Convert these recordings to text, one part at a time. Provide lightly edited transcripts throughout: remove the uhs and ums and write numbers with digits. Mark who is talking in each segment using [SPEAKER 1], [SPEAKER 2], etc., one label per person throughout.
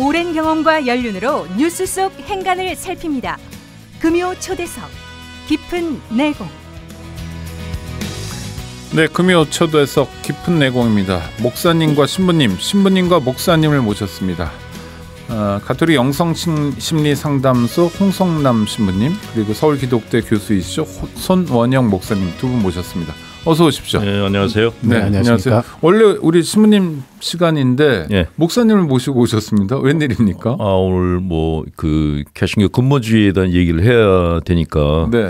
[SPEAKER 1] 오랜 경험과 연륜으로 뉴스 속 행간을 살핍니다. 금요 초대석, 깊은 내공.
[SPEAKER 2] 네, 금요 초대석 깊은 내공입니다. 목사님과 신부님, 신부님과 목사님을 모셨습니다. 가톨릭 영성심리상담소 홍성남 신부님, 그리고 서울기독대 교수이시죠 손원영 목사님 두 분 모셨습니다. 어서 오십시오.
[SPEAKER 3] 네, 안녕하세요.
[SPEAKER 2] 네, 안녕하세요. 원래 우리 신부님 시간인데 네. 목사님을 모시고 오셨습니다. 웬일입니까?
[SPEAKER 3] 오늘 그 개신교 근본주의에 대한 얘기를 해야 되니까 네.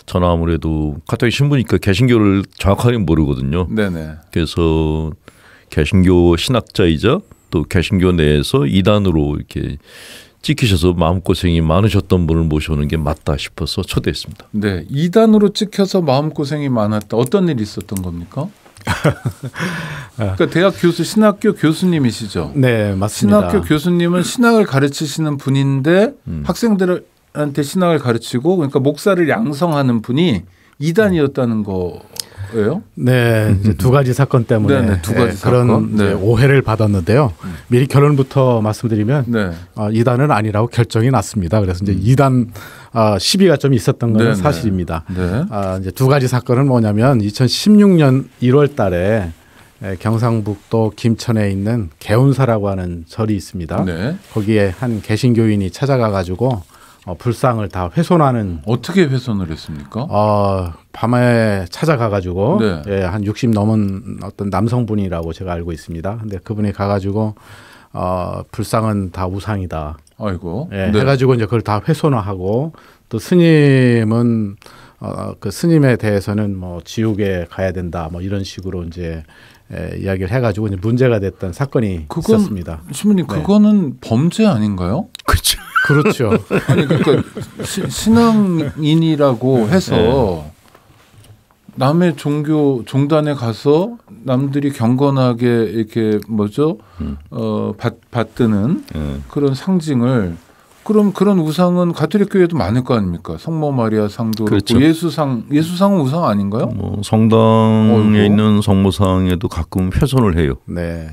[SPEAKER 3] 저는 아무래도 가톨릭 신부니까 개신교를 정확하게 모르거든요.
[SPEAKER 2] 네네.
[SPEAKER 3] 그래서 개신교 신학자이자 또 개신교 내에서 이단으로 이렇게 찍히셔서 마음고생이 많으셨던 분을 모셔오는 게 맞다 싶어서 초대했습니다.
[SPEAKER 2] 네, 이단으로 찍혀서 마음고생이 많았다. 어떤 일이 있었던 겁니까? 그러니까 대학 교수, 신학교 교수님이시죠?
[SPEAKER 4] 네, 맞습니다.
[SPEAKER 2] 신학교 교수님은 신학을 가르치시는 분인데 학생들한테 신학을 가르치고 그러니까 목사를 양성하는 분이 이단이었다는 거예요?
[SPEAKER 4] 네, 이제 두 가지 사건 때문에
[SPEAKER 2] 네네, 두 가지
[SPEAKER 4] 그런
[SPEAKER 2] 네.
[SPEAKER 4] 오해를 받았는데요. 미리 결론부터 말씀드리면
[SPEAKER 2] 네.
[SPEAKER 4] 이단은 아니라고 결정이 났습니다. 그래서 이제 이단 시비가 좀 있었던 건 사실입니다.
[SPEAKER 2] 네.
[SPEAKER 4] 이제 두 가지 사건은 뭐냐면 2016년 1월달에 경상북도 김천에 있는 개운사라고 하는 절이 있습니다.
[SPEAKER 2] 네.
[SPEAKER 4] 거기에 한 개신교인이 찾아가 가지고 불상을 다 훼손하는.
[SPEAKER 2] 어떻게 훼손을 했습니까?
[SPEAKER 4] 밤에 찾아가 가지고
[SPEAKER 2] 네.
[SPEAKER 4] 예, 한 60 넘은 어떤 남성분이라고 제가 알고 있습니다. 근데 그분이 가가지고 불상은 다 우상이다.
[SPEAKER 2] 아이고.
[SPEAKER 4] 예,
[SPEAKER 2] 네.
[SPEAKER 4] 해가지고 이제 그걸 다 훼손화하고 또 스님은 그 스님에 대해서는 뭐 지옥에 가야 된다. 뭐 이런 식으로 이제 이야기를 해가지고 이제 문제가 됐던 사건이 있었습니다.
[SPEAKER 2] 신부님 그거는 범죄 아닌가요?
[SPEAKER 4] 그렇죠. 그렇죠.
[SPEAKER 2] 아니 그러니까 신앙인이라고 해서 남의 종교 종단에 가서 남들이 경건하게 이렇게 받드는 그런 상징을 그런 우상은 가톨릭 교회도 많을 거 아닙니까? 성모 마리아 상도 그렇죠. 예수상은 우상 아닌가요?
[SPEAKER 3] 뭐 성당에 있는 성모상에도 가끔 훼손을 해요.
[SPEAKER 4] 네.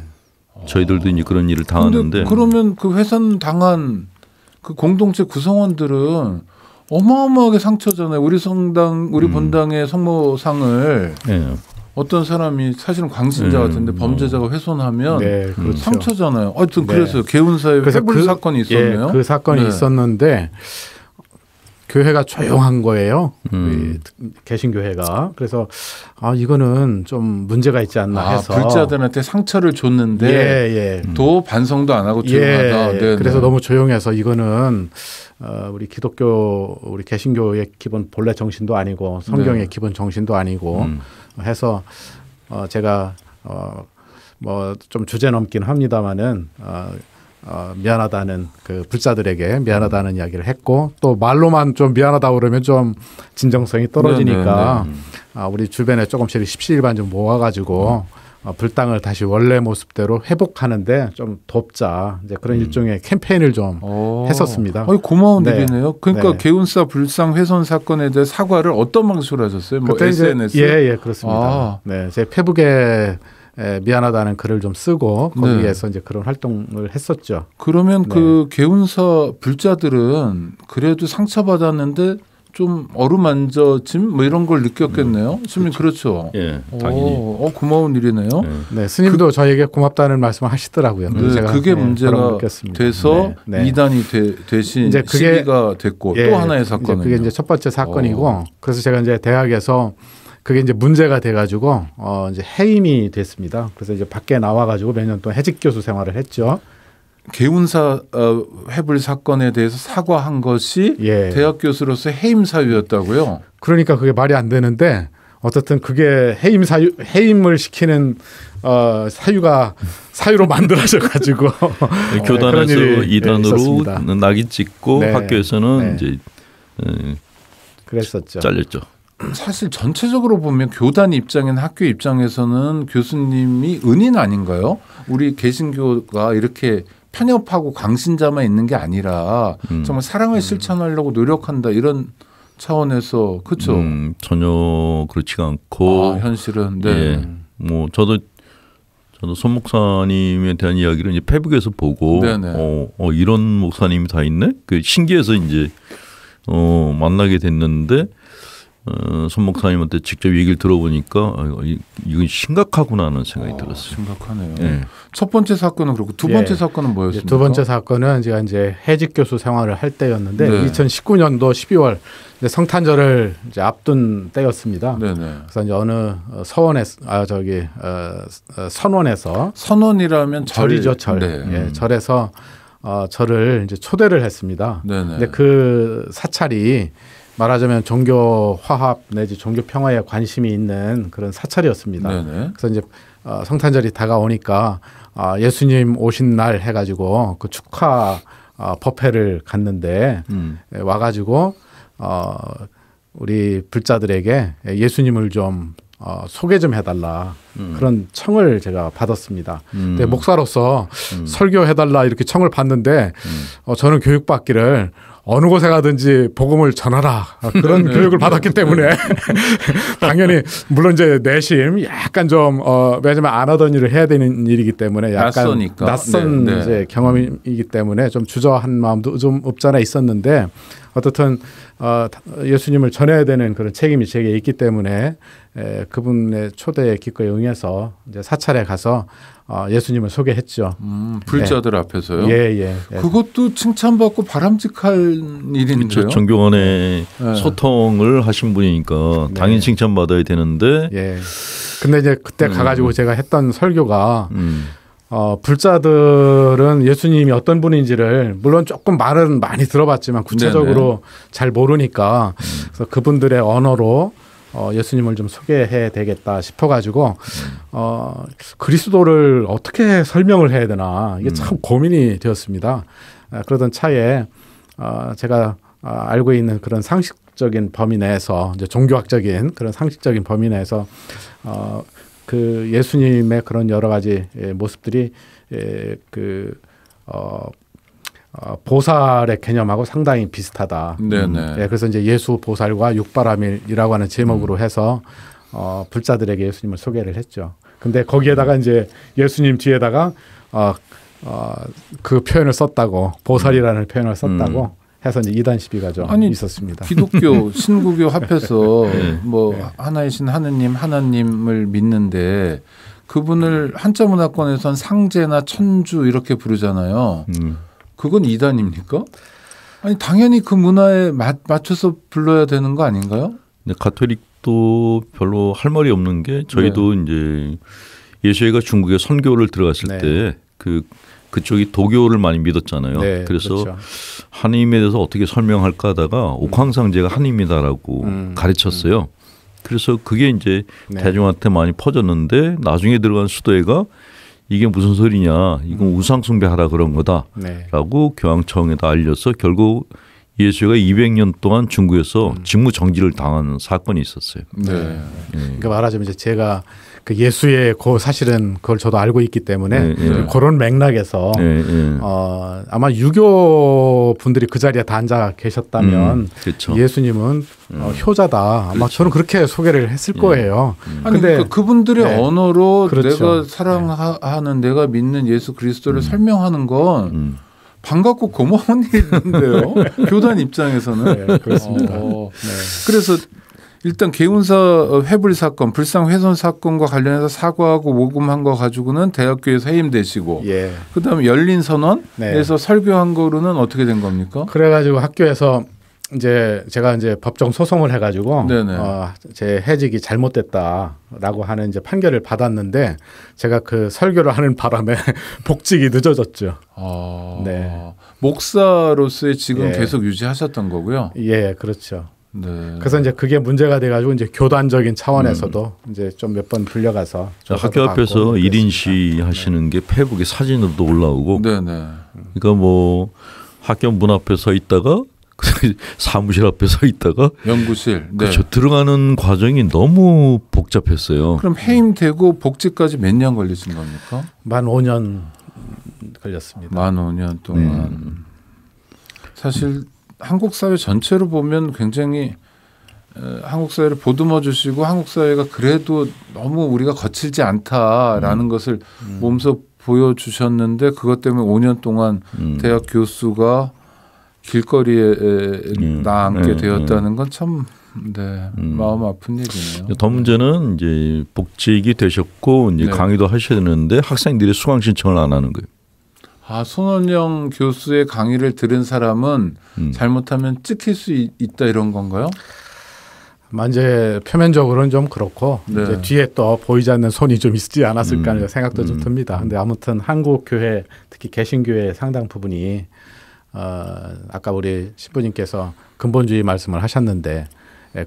[SPEAKER 3] 저희들도 이제 그런 일을 당하는데.
[SPEAKER 2] 그러면 그 훼손 당한 그 공동체 구성원들은 어마어마하게 상처잖아요. 우리 성당, 우리 본당의 성모상을 어떤 사람이 사실은 광신자 같은데 범죄자가 훼손하면
[SPEAKER 4] 그렇죠.
[SPEAKER 2] 상처잖아요. 하여튼 그래서 개운사에 회불 사건이 있었네요.
[SPEAKER 4] 그 사건이 있었는데 교회가 조용한 거예요. 개신교회가. 그래서 이거는 좀 문제가 있지 않나 해서
[SPEAKER 2] 불자들한테 상처를 줬는데 또 반성도 안 하고 조용하다.
[SPEAKER 4] 그래서 너무 조용해서 이거는 우리 기독교, 우리 개신교의 기본 본래 정신도 아니고 성경의 기본 정신도 아니고 해서 제가 뭐 좀 주제 넘긴 합니다마는 미안하다는 그 불자들에게 미안하다는 이야기를 했고 또 말로만 좀 미안하다 그러면 좀 진정성이 떨어지니까 우리 주변에 조금씩 십시일반 좀 모아가지고 불당을 다시 원래 모습대로 회복하는데 좀 돕자 이제 그런 일종의 캠페인을 좀 했었습니다.
[SPEAKER 2] 고마운 일이네요. 그러니까 개운사 불상 훼손 사건에 대해 사과를 어떤 방식으로 하셨어요? 뭐 SNS?
[SPEAKER 4] 예, 그렇습니다. 네, 제 페북에 미안하다는 글을 좀 쓰고 거기에서 이제 그런 활동을 했었죠.
[SPEAKER 2] 그러면 그 개운사 불자들은 그래도 상처받았는데 좀 어루만져짐 뭐 이런 걸 느꼈겠네요. 스님 그렇죠.
[SPEAKER 3] 예, 당연히.
[SPEAKER 2] 고마운 일이네요.
[SPEAKER 4] 네, 스님도 저에게 고맙다는 말씀을 하시더라고요.
[SPEAKER 2] 제가 그게 문제가 돼서 이단이 대신
[SPEAKER 4] 이제
[SPEAKER 2] 시비가 됐고 또 하나의 사건은
[SPEAKER 4] 그게 이제 첫 번째 사건이고 그래서 제가 이제 대학에서 그게 이제 문제가 돼가지고 이제 해임이 됐습니다. 그래서 이제 밖에 나와가지고 몇 년 동안 해직 교수 생활을 했죠.
[SPEAKER 2] 개운사 회불 사건에 대해서 사과한 것이 대학 교수로서 해임 사유였다고요?
[SPEAKER 4] 그러니까 그게 말이 안 되는데 어쨌든 그게 해임을 시키는 사유로 만들어져가지고
[SPEAKER 3] 교단에서 이단으로 낙인 찍고 학교에서는 이제
[SPEAKER 4] 그랬었죠.
[SPEAKER 3] 잘렸죠.
[SPEAKER 2] 사실 전체적으로 보면 교단 입장인 학교 입장에서는 교수님이 은인 아닌가요? 우리 개신교가 이렇게 편협하고 광신자만 있는 게 아니라 정말 사랑을 실천하려고 노력한다 이런 차원에서 그렇죠.
[SPEAKER 3] 전혀 그렇지가 않고
[SPEAKER 2] 현실은
[SPEAKER 3] 뭐 저도 저는 손 목사님에 대한 이야기를 이제 페북에서 보고 이런 목사님이 다 있네. 그 신기해서 이제 만나게 됐는데 손 목사님한테 직접 얘기를 들어보니까 이건 심각하구나 하는 생각이 들었어요.
[SPEAKER 2] 심각하네요. 네. 첫 번째 사건은 그렇고 두 번째 사건은 뭐였습니까?
[SPEAKER 4] 두 번째 사건은 제가 이제 해직 교수 생활을 할 때였는데 2019년도 12월 성탄절을 이제 앞둔 때였습니다. 그래서 이제 어느 선원에서
[SPEAKER 2] 선원이라면
[SPEAKER 4] 절이죠, 절. 절에서 저를 이제 초대를 했습니다. 근데 그 사찰이 말하자면 종교 화합 내지 종교 평화에 관심이 있는 그런 사찰이었습니다. 그래서 이제 성탄절이 다가오니까 예수님 오신 날 해가지고 그 축하 법회를 갔는데 와가지고 우리 불자들에게 예수님을 좀 소개 좀 해달라 그런 청을 제가 받았습니다. 근데 목사로서 설교해달라 이렇게 청을 받는데 저는 교육받기를 어느 곳에 가든지 복음을 전하라 그런 교육을 받았기 때문에 당연히 물론 이제 내심 약간 좀 왜냐면 안 하던 일을 해야 되는 일이기 때문에 약간 낯선 이제 경험이기 때문에 좀 주저한 마음도 좀 없잖아 있었는데 어떻든 예수님을 전해야 되는 그런 책임이 제게 있기 때문에 그분의 초대에 기꺼이 응해서 이제 사찰에 가서 예수님을 소개했죠.
[SPEAKER 2] 불자들 앞에서요?
[SPEAKER 4] 예.
[SPEAKER 2] 그것도 칭찬받고 바람직한 일인데요.
[SPEAKER 3] 그렇죠. 종교 간의 소통을 하신 분이니까 당연히 칭찬받아야 되는데.
[SPEAKER 4] 근데 이제 그때 가가지고 제가 했던 설교가 불자들은 예수님이 어떤 분인지를 물론 조금 말은 많이 들어봤지만 구체적으로 잘 모르니까 그래서 그분들의 언어로 예수님을 좀 소개해야 되겠다 싶어가지고 그리스도를 어떻게 설명을 해야 되나 이게 참 고민이 되었습니다. 그러던 차에 제가 알고 있는 그런 상식적인 범위 내에서 이제 종교학적인 그런 상식적인 범위 내에서 그 예수님의 그런 여러 가지 모습들이 보살의 개념하고 상당히 비슷하다. 그래서 이제 예수 보살과 육바라밀이라고 하는 제목으로 해서 불자들에게 예수님을 소개를 했죠. 근데 거기에다가 이제 예수님 뒤에다가 그 표현을 썼다고 보살이라는 표현을 썼다고 해서 이제 이단 시비가 좀 있었습니다.
[SPEAKER 2] 기독교 신구교 합해서 뭐 하나이신 하나님을 믿는데 그분을 한자 문화권에선 상제나 천주 이렇게 부르잖아요. 그건 이단입니까? 아니 당연히 그 문화에 맞춰서 불러야 되는 거 아닌가요?
[SPEAKER 3] 네, 가톨릭도 별로 할 말이 없는 게 저희도 이제 예수회가 중국에 선교를 들어갔을 때 그쪽이 도교를 많이 믿었잖아요. 그래서
[SPEAKER 4] 그렇죠.
[SPEAKER 3] 하나님에 대해서 어떻게 설명할까 하다가 옥황상제가 하나님이다라고 가르쳤어요. 그래서 그게 이제 대중한테 많이 퍼졌는데 나중에 들어간 수도회가 이게 무슨 소리냐, 이건 우상숭배하라 그런 거다라고 교황청에다 알려서 결국 예수가 200년 동안 중국에서 직무정지를 당한 사건이 있었어요.
[SPEAKER 4] 그러니까 말하자면 이제 제가 그 예수의 사실은 그걸 저도 알고 있기 때문에 그런 맥락에서 아마 유교 분들이 그 자리에 다 앉아 계셨다면
[SPEAKER 3] 그렇죠.
[SPEAKER 4] 예수님은 효자다. 아마 저는 그렇게 소개를 했을 거예요.
[SPEAKER 2] 아니, 그러니까 그분들의 언어로 내가 사랑하는 내가 믿는 예수 그리스도를 설명하는 건 반갑고 고마운 일인데요. 교단 입장에서는.
[SPEAKER 4] 그렇습니다.
[SPEAKER 2] 그래서 일단 개운사 회불 사건, 불상 훼손 사건과 관련해서 사과하고 모금한 거 가지고는 대학교에서 해임되시고, 그다음에 열린 선언에서 설교한 거로는 어떻게 된 겁니까?
[SPEAKER 4] 그래가지고 학교에서 이제 제가 이제 법정 소송을 해가지고 제 해직이 잘못됐다라고 하는 이제 판결을 받았는데 제가 그 설교를 하는 바람에 복직이 늦어졌죠.
[SPEAKER 2] 목사로서의 지금 계속 유지하셨던 거고요.
[SPEAKER 4] 그렇죠. 그래서 이제 그게 문제가 돼가지고 이제 교단적인 차원에서도 이제 좀 몇 번 불려가서
[SPEAKER 3] 학교 앞에서 1인 시 하시는 게 페북에 사진으로도 올라오고, 그러니까 뭐 학교 문 앞에 서 있다가 사무실 앞에 서 있다가
[SPEAKER 2] 연구실
[SPEAKER 3] 그렇죠. 들어가는 과정이 너무 복잡했어요.
[SPEAKER 2] 그럼 해임되고 복직까지 몇 년 걸리신 겁니까?
[SPEAKER 4] 만 5년 걸렸습니다.
[SPEAKER 2] 만 5년 동안 사실 한국 사회 전체로 보면 굉장히 한국 사회를 보듬어 주시고 한국 사회가 그래도 너무 우리가 거칠지 않다라는 것을 몸소 보여주셨는데 그것 때문에 5년 동안 대학 교수가 길거리에 나앉게 되었다는 건 참 마음 아픈 얘기네요.
[SPEAKER 3] 더 문제는 이제 복직이 되셨고 이제 강의도 하셔야 되는데 학생들이 수강 신청을 안 하는 거예요.
[SPEAKER 2] 아, 손원영 교수의 강의를 들은 사람은 잘못하면 찍힐 수 있다 이런 건가요?
[SPEAKER 4] 이제 표면적으로는 좀 그렇고 이제 뒤에 또 보이지 않는 손이 좀 있지 않았을까 하는 생각도 좀 듭니다. 근데 아무튼 한국 교회 특히 개신교회 상당 부분이 아까 우리 신부님께서 근본주의 말씀을 하셨는데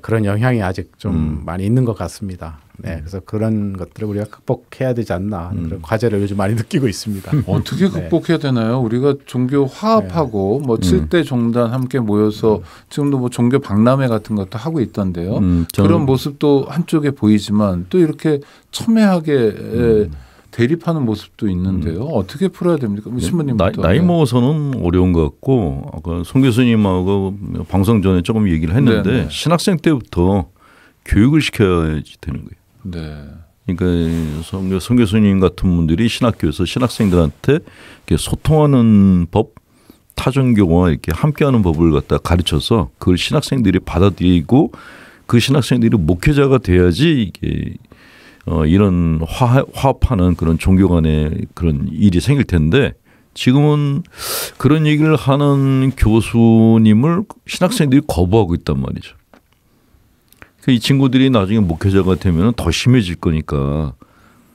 [SPEAKER 4] 그런 영향이 아직 좀 많이 있는 것 같습니다. 네, 그래서 그런 것들을 우리가 극복해야 되지 않나 그런 과제를 요즘 많이 느끼고 있습니다.
[SPEAKER 2] 어떻게 극복해야 되나요? 우리가 종교 화합하고 뭐 7대 종단 함께 모여서 지금도 뭐 종교 박람회 같은 것도 하고 있던데요. 그런 모습도 한쪽에 보이지만 또 이렇게 첨예하게 대립하는 모습도 있는데요. 어떻게 풀어야 됩니까? 신부님부터.
[SPEAKER 3] 나이 먹어서는 어려운 것 같고 아까 송 교수님하고 방송 전에 조금 얘기를 했는데 신학생 때부터 교육을 시켜야지 되는 거예요.
[SPEAKER 2] 네.
[SPEAKER 3] 그러니까 송 교수님 같은 분들이 신학교에서 신학생들한테 이렇게 소통하는 법, 타종교와 이렇게 함께하는 법을 갖다 가르쳐서 그걸 신학생들이 받아들이고 그 신학생들이 목회자가 돼야지 이게 이런 화합하는 그런 종교 간의 그런 일이 생길 텐데 지금은 그런 얘기를 하는 교수님을 신학생들이 거부하고 있단 말이죠. 이 친구들이 나중에 목회자가 되면 더 심해질 거니까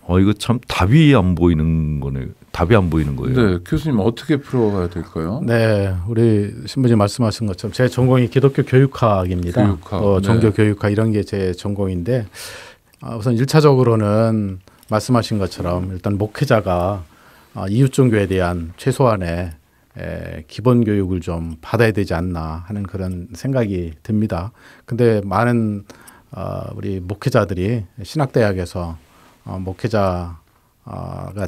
[SPEAKER 3] 이거 참 답이 안 보이는 거네요. 답이 안 보이는 거예요.
[SPEAKER 2] 네, 교수님 어떻게 풀어가야 될까요?
[SPEAKER 4] 네, 우리 신부님 말씀하신 것처럼 제 전공이 기독교 교육학입니다.
[SPEAKER 2] 교육학,
[SPEAKER 4] 종교 교육학 이런 게 제 전공인데 우선 1차적으로는 말씀하신 것처럼 일단 목회자가 이웃종교에 대한 최소한의 기본 교육을 좀 받아야 되지 않나 하는 그런 생각이 듭니다. 근데 많은 우리 목회자들이 신학대학에서 목회자가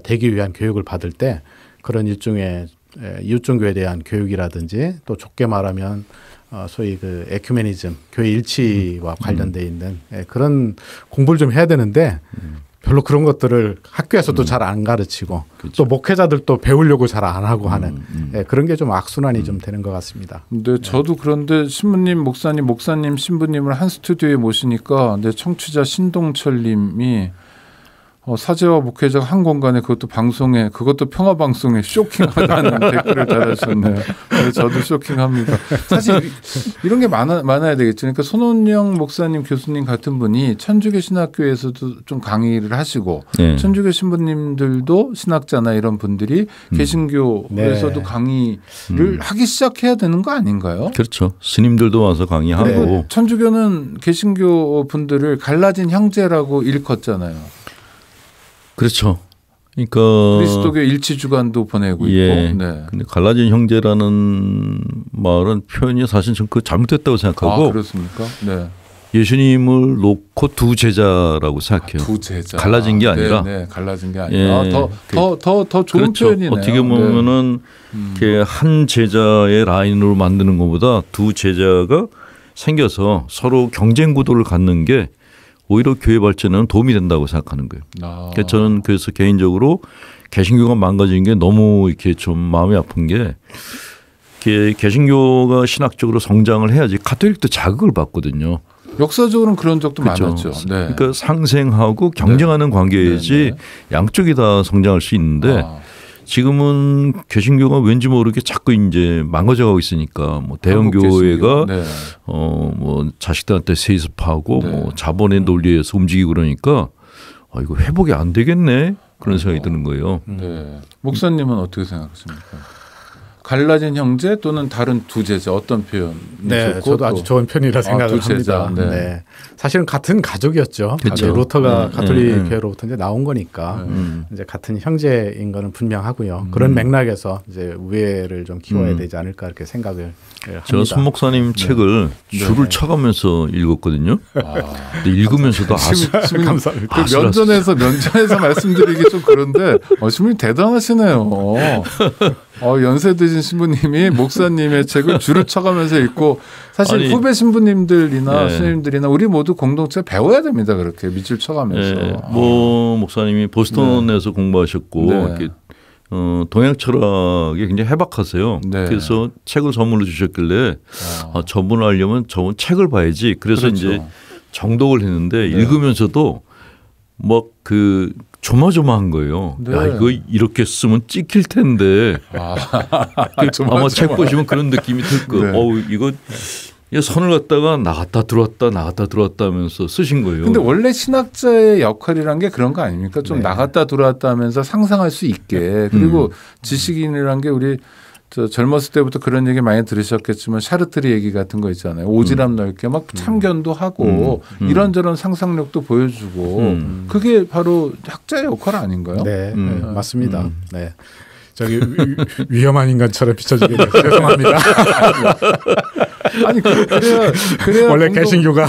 [SPEAKER 4] 되기 위한 교육을 받을 때 그런 일종의 이웃종교에 대한 교육이라든지 또 좋게 말하면 소위 그 에큐메니즘, 교회 일치와 관련돼 있는 그런 공부를 좀 해야 되는데 별로 그런 것들을 학교에서도 잘 안 가르치고
[SPEAKER 3] 그렇죠.
[SPEAKER 4] 또 목회자들도 배우려고 잘 안 하고 하는 그런 게 좀 악순환이 좀 되는 것 같습니다.
[SPEAKER 2] 네, 저도 그런데 신부님, 목사님, 신부님을 한 스튜디오에 모시니까 내 청취자 신동철님이 사제와 목회자가 한 공간에 그것도 방송에 그것도 평화방송에 쇼킹하다는 댓글을 달아주셨네요. 네, 저도 쇼킹합니다. 사실 이런 게 많아야 되겠죠. 그러니까 손원영 목사님, 교수님 같은 분이 천주교 신학교에서도 좀 강의를 하시고 천주교 신부님들도 신학자나 이런 분들이 개신교에서도 강의를 하기 시작해야 되는 거 아닌가요?
[SPEAKER 3] 그렇죠. 스님들도 와서 강의하고.
[SPEAKER 2] 천주교는 개신교 분들을 갈라진 형제라고 일컫잖아요.
[SPEAKER 3] 그렇죠. 그러니까
[SPEAKER 2] 그리스도교 일치 주간도 보내고 있고. 네.
[SPEAKER 3] 근데 갈라진 형제라는 말은 표현이 사실 좀 그 잘못됐다고 생각하고.
[SPEAKER 2] 그렇습니까? 네.
[SPEAKER 3] 예수님을 놓고 두 제자라고 생각해요.
[SPEAKER 2] 두 제자.
[SPEAKER 3] 갈라진 게 아니라.
[SPEAKER 2] 네, 갈라진 게 아니라. 더 좋은
[SPEAKER 3] 그렇죠.
[SPEAKER 2] 표현이네요.
[SPEAKER 3] 어떻게 보면은 이렇게 한 제자의 라인으로 만드는 것보다 두 제자가 생겨서 서로 경쟁 구도를 갖는 게 오히려 교회 발전에는 도움이 된다고 생각하는 거예요. 그러니까 저는 그래서 개인적으로 개신교가 망가진 게 너무 이렇게 좀 마음이 아픈 게 개신교가 신학적으로 성장을 해야지 가톨릭도 자극을 받거든요.
[SPEAKER 2] 역사적으로는 그런 적도
[SPEAKER 3] 그렇죠.
[SPEAKER 2] 많았죠. 네.
[SPEAKER 3] 그러니까 상생하고 경쟁하는 관계이지 양쪽이 다 성장할 수 있는데 지금은 개신교가 왠지 모르게 자꾸 이제 망가져가고 있으니까 뭐 대형 교회가 뭐 자식들한테 세습하고 뭐 자본의 논리에서 움직이고 그러니까 이거 회복이 안 되겠네 그런 생각이 드는 거예요.
[SPEAKER 2] 네. 목사님은 어떻게 생각하십니까? 갈라진 형제 또는 다른 두 제자 어떤 표현이 좋고
[SPEAKER 4] 저도 아주 좋은 편이라 생각을 합니다. 네. 사실은 같은 가족이었죠.
[SPEAKER 3] 그렇죠.
[SPEAKER 4] 루터가 가톨릭 교회로부터 이제 나온 거니까 이제 같은 형제인 거는 분명하고요. 그런 맥락에서 이제 우애를 좀 키워야 되지 않을까 이렇게 생각을 합니다.
[SPEAKER 3] 제가 손 목사님 책을 줄을 쳐가면서 읽었거든요. 근데 읽으면서도
[SPEAKER 2] 감사합니다. 면전에서 말씀드리기 좀 그런데 신부님 대단하시네요. 연세 드신 신부님이 목사님의 책을 줄을 쳐가면서 읽고 사실 아니, 후배 신부님들이나 네. 스님들이나 우리 모두 공동체 배워야 됩니다. 그렇게 밑줄 쳐가면서.
[SPEAKER 3] 네. 목사님이 보스턴에서 네. 공부하셨고 네. 이렇게 동양 철학이 굉장히 해박하세요. 네. 그래서 책을 선물로 주셨길래 저분을 알려면 저분 책을 봐야지. 그래서 그렇죠. 이제 정독을 했는데 네. 읽으면서도 그 조마조마한 거예요. 네. 야 이거 이렇게 쓰면 찍힐 텐데. 아마 책 보시면 그런 느낌이 들 거예요. 네. 이거 선을 갖다가 나갔다 들어왔다 하면서 쓰신 거예요.
[SPEAKER 2] 근데 원래 신학자의 역할이란 게 그런 거 아닙니까? 좀 네. 나갔다 들어왔다 하면서 상상할 수 있게. 그리고 지식인이란 게 우리 젊었을 때부터 그런 얘기 많이 들으셨겠지만 샤르트르 얘기 같은 거 있잖아요. 오지랖 넓게 막 참견도 하고 이런저런 상상력도 보여주고 그게 바로 학자의 역할 아닌가요?
[SPEAKER 4] 네, 맞습니다. 네. 저기 위험한 인간처럼 비춰지게 돼서 죄송합니다.
[SPEAKER 2] 아니 그래야
[SPEAKER 4] 원래 개신교가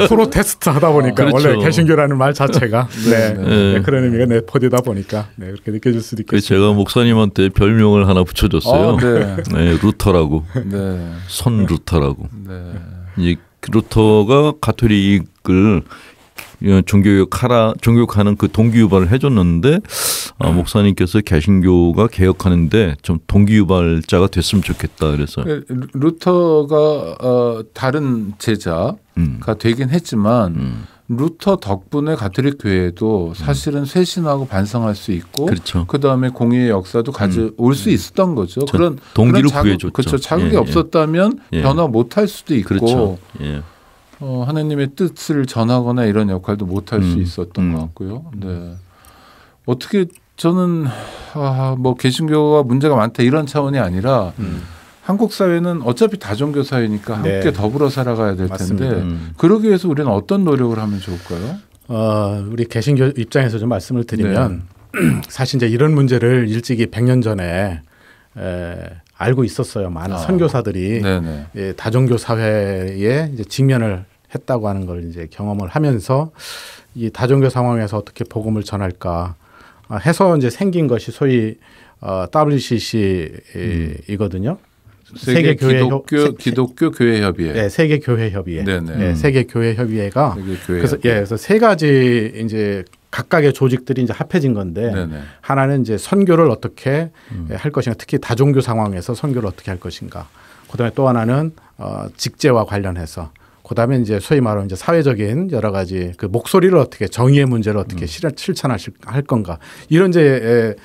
[SPEAKER 4] 프로테스트 하다 보니까 그렇죠. 원래 개신교라는 말 자체가 네, 그런 의미가 내포되다 보니까 그렇게 느껴질 수도 있겠습니다.
[SPEAKER 3] 제가 목사님한테 별명을 하나 붙여줬어요. 네, 루터라고. 네. 선 루터라고. 네. 이 루터가 가톨릭을 종교육하는 그 동기유발을 해줬는데 목사님께서 개신교가 개혁하는데 좀 동기유발자가 됐으면 좋겠다 그래서
[SPEAKER 2] 루터가 다른 제자가 되긴 했지만 루터 덕분에 가톨릭 교회도 사실은 쇄신하고 반성할 수 있고
[SPEAKER 3] 그렇죠.
[SPEAKER 2] 그다음에 공의의 역사도 가져올 수 있었던 거죠. 그런
[SPEAKER 3] 동기를 구해줬죠.
[SPEAKER 2] 그렇죠. 자극이 없었다면 변화 못할 수도 있고
[SPEAKER 3] 그렇죠.
[SPEAKER 2] 하나님의 뜻을 전하거나 이런 역할도 못할 수 있었던 것 같고요. 네. 어떻게 저는 개신교가 문제가 많다 이런 차원이 아니라 한국 사회는 어차피 다종교 사회니까 함께 네. 더불어 살아가야 될 텐데 그러기 위해서 우리는 어떤 노력을 하면 좋을까요?
[SPEAKER 4] 우리 개신교 입장에서 좀 말씀을 드리면 네. 사실 이제 이런 문제를 일찍이 100년 전에 알고 있었어요. 많은 선교사들이 다종교 사회에 이제 직면을 했다고 하는 걸 이제 경험을 하면서 이 다종교 상황에서 어떻게 복음을 전할까 해서 이제 생긴 것이 소위 WCC이거든요.
[SPEAKER 2] 세계 기독교 교회 협의회.
[SPEAKER 4] 네, 세계 교회 협의회. 네, 세계 교회 협의회가 그래서 세 가지 이제 각각의 조직들이 이제 합해진 건데 하나는 이제 선교를 어떻게 할 것인가, 특히 다종교 상황에서 선교를 어떻게 할 것인가. 그다음에 또 하나는 직제와 관련해서. 그다음에 이제 소위 말하는 이제 사회적인 여러 가지 그 목소리를 어떻게 정의의 문제를 어떻게 실천할 건가. 이런 이제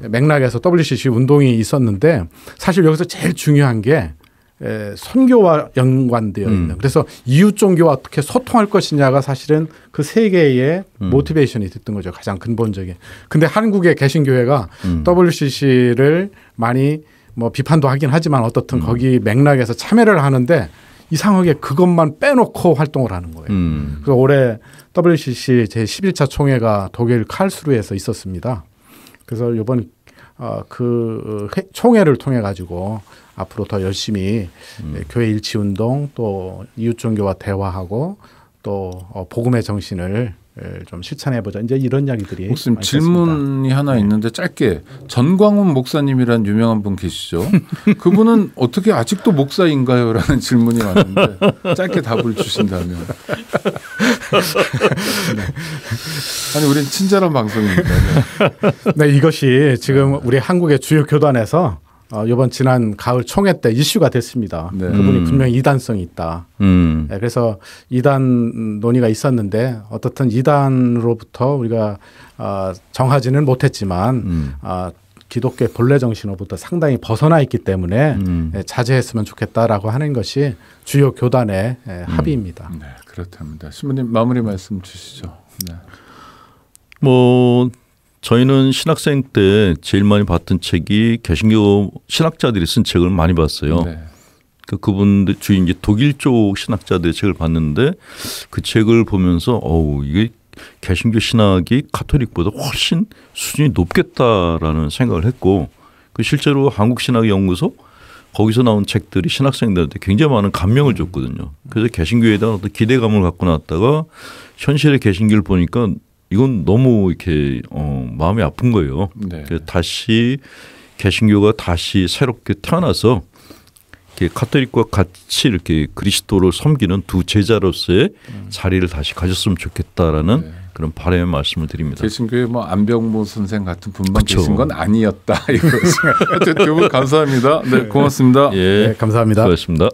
[SPEAKER 4] 맥락에서 WCC 운동이 있었는데 사실 여기서 제일 중요한 게 선교와 연관되어 있는 그래서 이웃 종교와 어떻게 소통할 것이냐가 사실은 그 세 개의 모티베이션이 됐던 거죠. 가장 근본적인. 근데 한국의 개신교회가 WCC를 많이 비판도 하긴 하지만 어떻든 거기 맥락에서 참여를 하는데 이상하게 그것만 빼놓고 활동을 하는 거예요. 그래서 올해 WCC 제11차 총회가 독일 칼스루에서 있었습니다. 그래서 이번 그 총회를 통해 가지고 앞으로 더 열심히 교회 일치 운동 또 이웃 종교와 대화하고 또 복음의 정신을 좀 실천해보자. 이제 이런 이야기들이.
[SPEAKER 2] 목사님 질문이 하나 있는데 짧게 전광훈 목사님이란 유명한 분 계시죠? 그분은 어떻게 아직도 목사인가요? 라는 질문이 왔는데 짧게 답을 주신다면. 네. 아니 우린 친절한 방송입니다.
[SPEAKER 4] 네, 이것이 지금 우리 한국의 주요 교단에서 이번 지난 가을 총회 때 이슈가 됐습니다. 네. 그분이 분명히 이단성이 있다. 네, 그래서 이단 논의가 있었는데 어떻든 이단으로부터 우리가 정하지는 못했지만 기독교의 본래 정신으로부터 상당히 벗어나 있기 때문에 자제했으면 좋겠다라고 하는 것이 주요 교단의 합의입니다.
[SPEAKER 2] 네, 그렇답니다. 신부님 마무리 말씀 주시죠. 네.
[SPEAKER 3] 저희는 신학생 때 제일 많이 봤던 책이 개신교 신학자들이 쓴 책을 많이 봤어요. 네. 그분들 주인 이제 독일 쪽 신학자들의 책을 봤는데 그 책을 보면서 이게 개신교 신학이 가톨릭보다 훨씬 수준이 높겠다라는 생각을 했고 실제로 한국신학연구소 거기서 나온 책들이 신학생들한테 굉장히 많은 감명을 줬거든요. 그래서 개신교에 대한 어떤 기대감을 갖고 나왔다가 현실의 개신교를 보니까 이건 너무 이렇게 마음이 아픈 거예요. 네. 그래서 다시 개신교가 다시 새롭게 태어나서 이렇게 카톨릭과 같이 이렇게 그리스도를 섬기는 두 제자로서의 자리를 다시 가졌으면 좋겠다라는 네. 그런 바람의 말씀을 드립니다.
[SPEAKER 2] 개신교에 뭐 안병모 선생 같은 분만 그쵸. 계신 건 아니었다. 이거 두 분 감사합니다. 네, 고맙습니다.
[SPEAKER 3] 예,
[SPEAKER 4] 네, 감사합니다.
[SPEAKER 3] 수고하셨습니다.